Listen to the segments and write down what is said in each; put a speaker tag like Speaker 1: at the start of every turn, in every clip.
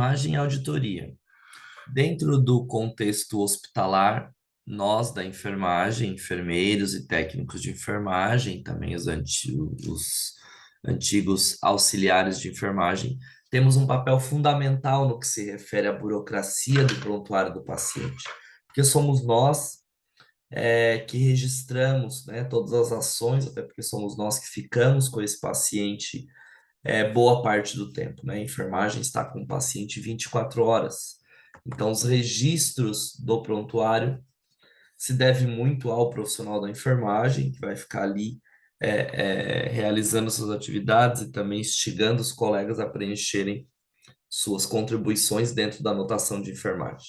Speaker 1: enfermagem e auditoria. Dentro do contexto hospitalar, nós da enfermagem, enfermeiros e técnicos de enfermagem, também os antigos auxiliares de enfermagem, temos um papel fundamental no que se refere à burocracia do prontuário do paciente, porque somos nós que registramos, né, todas as ações, até porque somos nós que ficamos com esse paciente boa parte do tempo, né? A enfermagem está com o paciente 24 horas. Então, os registros do prontuário se deve muito ao profissional da enfermagem, que vai ficar ali realizando suas atividades e também instigando os colegas a preencherem suas contribuições dentro da anotação de enfermagem.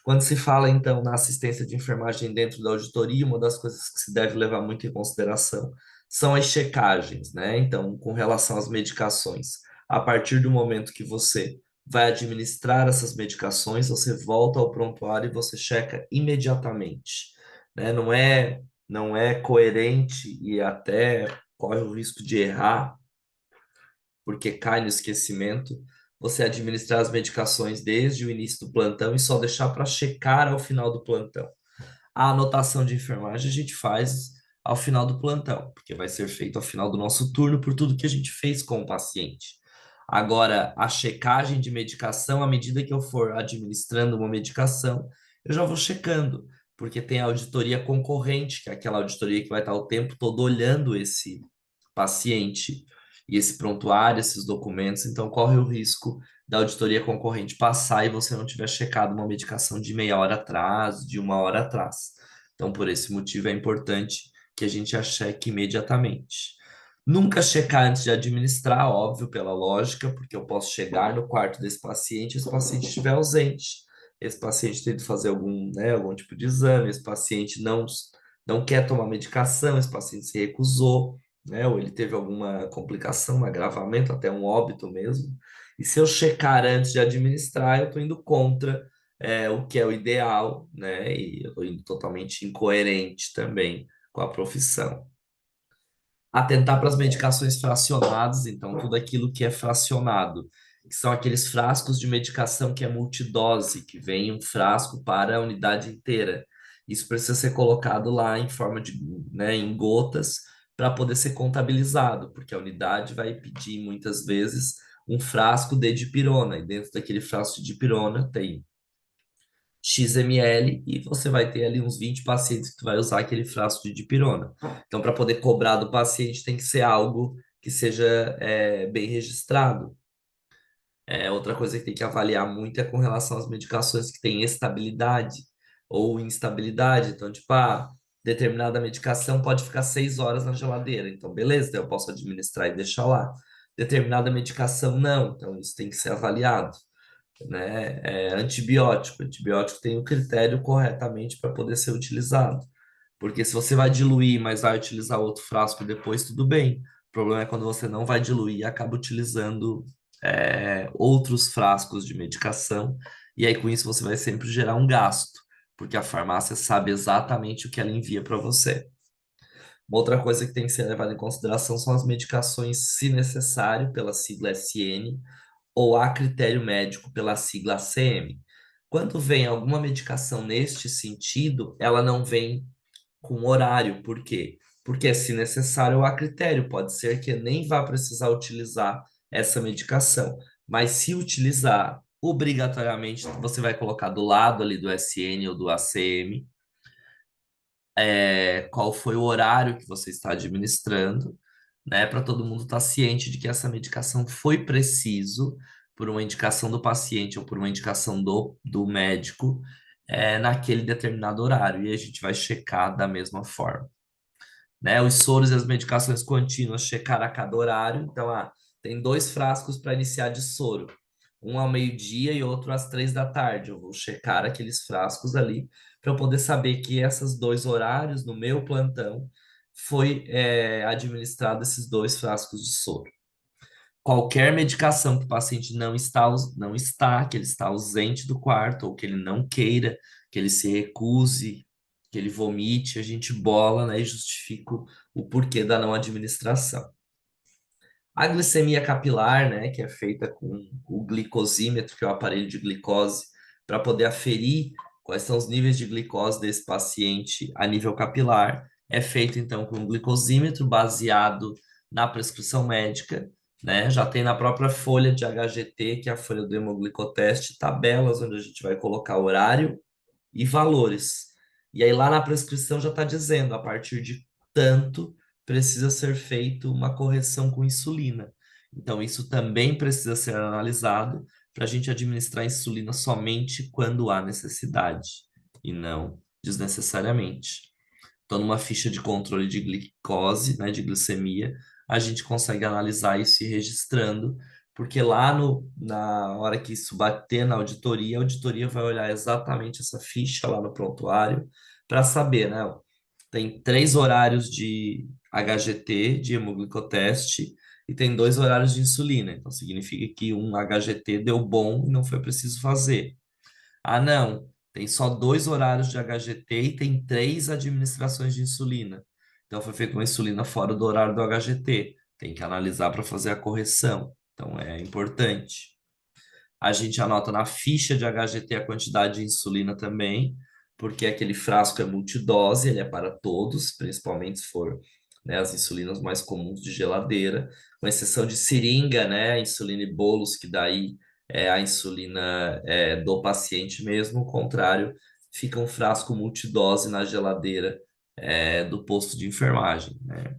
Speaker 1: Quando se fala, então, na assistência de enfermagem dentro da auditoria, uma das coisas que se deve levar muito em consideração são as checagens, né? Então, com relação às medicações, a partir do momento que você vai administrar essas medicações, você volta ao prontuário e você checa imediatamente, né? Não é coerente e até corre o risco de errar porque cai no esquecimento, você administrar as medicações desde o início do plantão e só deixar para checar ao final do plantão. A anotação de enfermagem a gente faz ao final do plantão, porque vai ser feito ao final do nosso turno por tudo que a gente fez com o paciente. Agora, a checagem de medicação, à medida que eu for administrando uma medicação, eu já vou checando, porque tem a auditoria concorrente, que é aquela auditoria que vai estar o tempo todo olhando esse paciente e esse prontuário, esses documentos, então corre o risco da auditoria concorrente passar e você não tiver checado uma medicação de meia hora atrás, de uma hora atrás. Então, por esse motivo, é importante que a gente a cheque imediatamente. Nunca checar antes de administrar, óbvio, pela lógica, porque eu posso chegar no quarto desse paciente e esse paciente estiver ausente. Esse paciente tem que fazer algum tipo de exame, esse paciente não quer tomar medicação, esse paciente se recusou, né? Ou ele teve alguma complicação, um agravamento, até um óbito mesmo. E se eu checar antes de administrar, eu estou indo contra o que é o ideal, né? E eu estou indo totalmente incoerente também com a profissão. Atentar para as medicações fracionadas, então, tudo aquilo que é fracionado, que são aqueles frascos de medicação que é multidose, que vem um frasco para a unidade inteira. Isso precisa ser colocado lá em forma de, né, em gotas, para poder ser contabilizado, porque a unidade vai pedir muitas vezes um frasco de dipirona, e dentro daquele frasco de dipirona tem XML e você vai ter ali uns 20 pacientes que tu vai usar aquele frasco de dipirona. Então, para poder cobrar do paciente, tem que ser algo que seja bem registrado. Outra coisa que tem que avaliar muito é com relação às medicações que têm estabilidade ou instabilidade. Então, tipo, determinada medicação pode ficar 6 horas na geladeira. Então, beleza, daí eu posso administrar e deixar lá. Determinada medicação, não. Então, isso tem que ser avaliado, né? Antibiótico. Antibiótico tem o critério corretamente para poder ser utilizado. Porque se você vai diluir, mas vai utilizar outro frasco depois, tudo bem. O problema é quando você não vai diluir e acaba utilizando outros frascos de medicação. E aí, com isso, você vai sempre gerar um gasto, porque a farmácia sabe exatamente o que ela envia para você. Uma outra coisa que tem que ser levada em consideração são as medicações, se necessário, pela sigla SN, ou a critério médico pela sigla ACM. Quando vem alguma medicação neste sentido, ela não vem com horário. Por quê? Porque, se necessário, há critério. Pode ser que nem vá precisar utilizar essa medicação, mas se utilizar, obrigatoriamente você vai colocar do lado ali do SN ou do ACM, qual foi o horário que você está administrando, né, para todo mundo estar ciente de que essa medicação foi preciso por uma indicação do paciente ou por uma indicação do médico, naquele determinado horário, e a gente vai checar da mesma forma, né? Os soros e as medicações contínuas, checar a cada horário. Então, tem 2 frascos para iniciar de soro, um ao meio-dia e outro às 3 da tarde. Eu vou checar aqueles frascos ali para eu poder saber que esses 2 horários no meu plantão foi administrado esses 2 frascos de soro. Qualquer medicação que o paciente não está, que ele está ausente do quarto, ou que ele não queira, que ele se recuse, que ele vomite, a gente bola, né, e justifica o porquê da não administração. A glicemia capilar, né, que é feita com o glicosímetro, que é o aparelho de glicose, para poder aferir quais são os níveis de glicose desse paciente a nível capilar, é feito então com um glicosímetro baseado na prescrição médica, né? Já tem na própria folha de HGT, que é a folha do hemoglicoteste, tabelas onde a gente vai colocar horário e valores. E aí lá na prescrição já está dizendo, a partir de tanto precisa ser feito uma correção com insulina. Então isso também precisa ser analisado para a gente administrar insulina somente quando há necessidade e não desnecessariamente. Então, numa ficha de controle de glicose, né, de glicemia, a gente consegue analisar isso e ir registrando, porque lá na hora que isso bater na auditoria, a auditoria vai olhar exatamente essa ficha lá no prontuário para saber, né? Tem 3 horários de HGT, de hemoglicoteste, e tem 2 horários de insulina. Então, significa que um HGT deu bom e não foi preciso fazer. Ah, não. Tem só 2 horários de HGT e tem 3 administrações de insulina. Então foi feita uma insulina fora do horário do HGT. Tem que analisar para fazer a correção. Então é importante. A gente anota na ficha de HGT a quantidade de insulina também, porque aquele frasco é multidose, ele é para todos, principalmente se for, né, as insulinas mais comuns de geladeira, com exceção de seringa, né, insulina e bolos, que daí é a insulina do paciente mesmo, o contrário, fica um frasco multidose na geladeira do posto de enfermagem, né?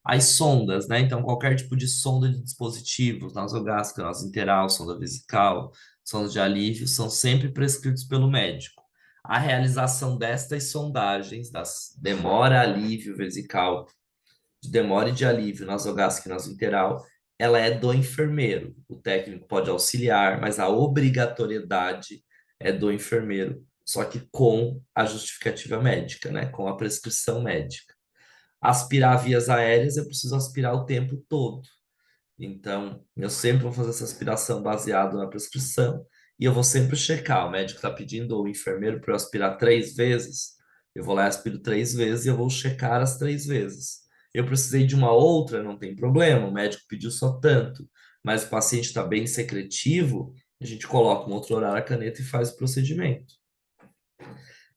Speaker 1: As sondas, né? Então, qualquer tipo de sonda de dispositivos, nasogástrica, nasointeral, sonda vesical, sonda de alívio, são sempre prescritos pelo médico. A realização destas sondagens, das demora, alívio vesical, de demora e de alívio nasogástrico e nasointeral, ela é do enfermeiro. O técnico pode auxiliar, mas a obrigatoriedade é do enfermeiro, só que com a justificativa médica, né? Com a prescrição médica. Aspirar vias aéreas, eu preciso aspirar o tempo todo. Então, eu sempre vou fazer essa aspiração baseado na prescrição e eu vou sempre checar. O médico está pedindo ou o enfermeiro para eu aspirar 3 vezes. Eu vou lá e aspiro 3 vezes e eu vou checar as 3 vezes. Eu precisei de uma outra, não tem problema. O médico pediu só tanto, mas o paciente está bem secretivo. A gente coloca um outro horário a caneta e faz o procedimento.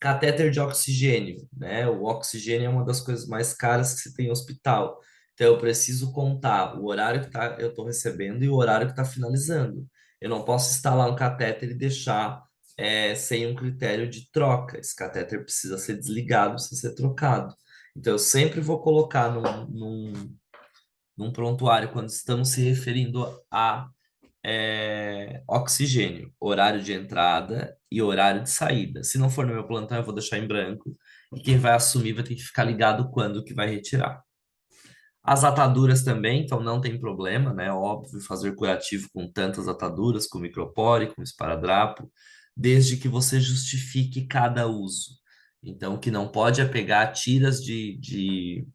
Speaker 1: Catéter de oxigênio, né? O oxigênio é uma das coisas mais caras que se tem em hospital. Então, eu preciso contar o horário que eu estou recebendo e o horário que está finalizando. Eu não posso instalar um catéter e deixar sem um critério de troca. Esse catéter precisa ser desligado, precisa ser trocado. Então, eu sempre vou colocar num prontuário, quando estamos se referindo a oxigênio, horário de entrada e horário de saída. Se não for no meu plantão, eu vou deixar em branco. E quem vai assumir vai ter que ficar ligado quando que vai retirar. As ataduras também, então não tem problema, né? Óbvio, fazer curativo com tantas ataduras, com micropore, com esparadrapo, desde que você justifique cada uso. Então, o que não pode é pegar tiras de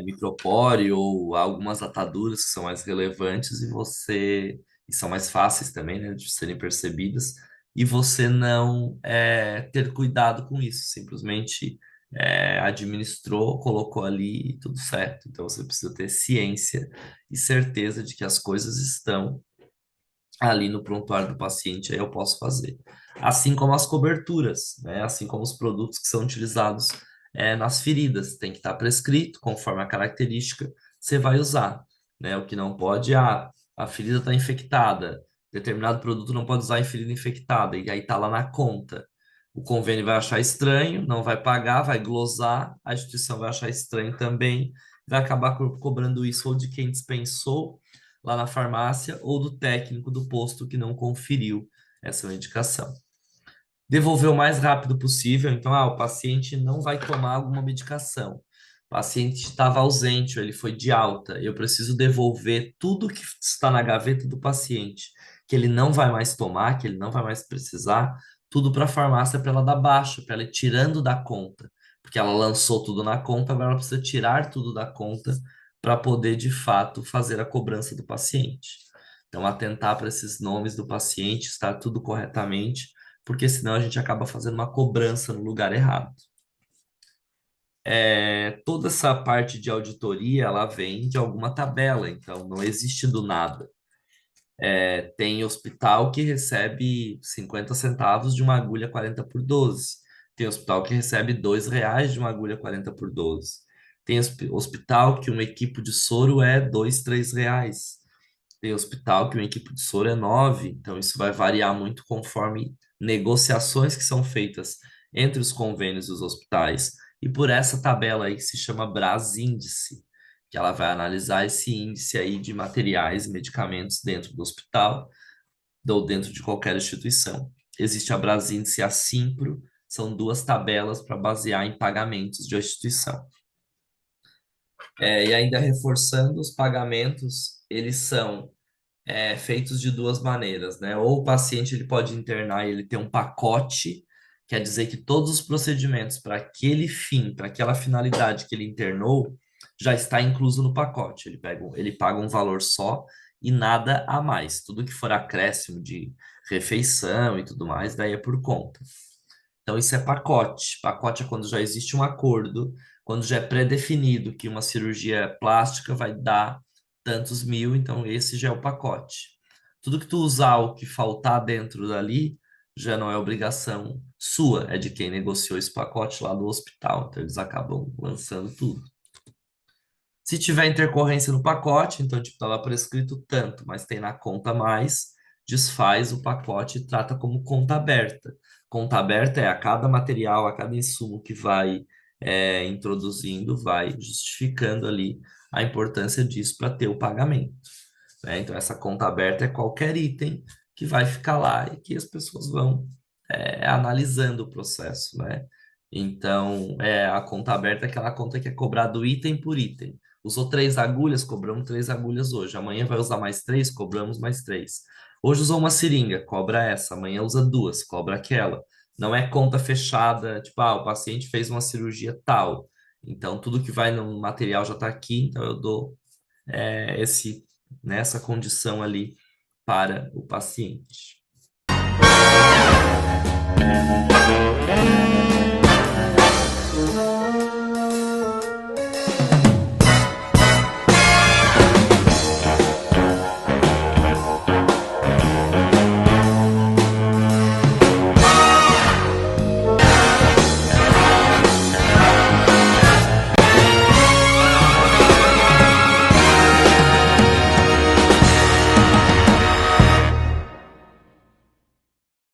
Speaker 1: micropore ou algumas ataduras que são mais relevantes e são mais fáceis também, né, de serem percebidas, e você não ter cuidado com isso, simplesmente administrou, colocou ali e tudo certo. Então você precisa ter ciência e certeza de que as coisas estão ali no prontuário do paciente, aí eu posso fazer. Assim como as coberturas, né? Assim como os produtos que são utilizados nas feridas, tem que estar prescrito conforme a característica, você vai usar, né? O que não pode, a ferida está infectada, determinado produto não pode usar em ferida infectada, e aí está lá na conta. O convênio vai achar estranho, não vai pagar, vai glosar, a instituição vai achar estranho também, vai acabar cobrando isso ou de quem dispensou lá na farmácia ou do técnico do posto que não conferiu essa medicação. Devolver o mais rápido possível. Então, o paciente não vai tomar alguma medicação. O paciente estava ausente, ou ele foi de alta. Eu preciso devolver tudo que está na gaveta do paciente, que ele não vai mais tomar, que ele não vai mais precisar, tudo para a farmácia para ela dar baixa, para ela ir tirando da conta. Porque ela lançou tudo na conta, agora ela precisa tirar tudo da conta para poder, de fato, fazer a cobrança do paciente. Então, atentar para esses nomes do paciente, estar tudo corretamente porque senão a gente acaba fazendo uma cobrança no lugar errado. Toda essa parte de auditoria, ela vem de alguma tabela, então não existe do nada. Tem hospital que recebe 50 centavos de uma agulha 40 por 12. Tem hospital que recebe R$ 2 de uma agulha 40 por 12. Tem hospital que um equipo de soro é 2, R$ 3. Tem hospital que um equipe de soro é 9, então isso vai variar muito conforme negociações que são feitas entre os convênios e os hospitais. E por essa tabela aí que se chama Brasíndice, que ela vai analisar esse índice aí de materiais e medicamentos dentro do hospital ou dentro de qualquer instituição. Existe a Brasíndice e a Simpro, são duas tabelas para basear em pagamentos de instituição. E ainda reforçando, os pagamentos, eles são feitos de duas maneiras, né? Ou o paciente ele pode internar e ele tem um pacote, quer dizer que todos os procedimentos para aquele fim, para aquela finalidade que ele internou, já está incluso no pacote. Ele paga um valor só e nada a mais. Tudo que for acréscimo de refeição e tudo mais, daí é por conta. Então, isso é pacote. Pacote é quando já existe um acordo, quando já é pré-definido que uma cirurgia plástica vai dar tantos mil, então esse já é o pacote. Tudo que tu usar, o que faltar dentro dali, já não é obrigação sua, é de quem negociou esse pacote lá do hospital. Então, eles acabam lançando tudo. Se tiver intercorrência no pacote, então, tipo, tá lá prescrito tanto, mas tem na conta mais, desfaz o pacote e trata como conta aberta. Conta aberta é a cada material, a cada insumo que vai introduzindo, vai justificando ali a importância disso para ter o pagamento, né? Então, essa conta aberta é qualquer item que vai ficar lá e que as pessoas vão analisando o processo, né? Então, a conta aberta é aquela conta que é cobrado item por item. Usou 3 agulhas, cobramos 3 agulhas hoje. Amanhã vai usar mais 3, cobramos mais 3. Hoje usou uma seringa, cobra essa. Amanhã usa 2, cobra aquela. Não é conta fechada, tipo, o paciente fez uma cirurgia tal. Então, tudo que vai no material já está aqui, então eu dou nessa condição ali para o paciente.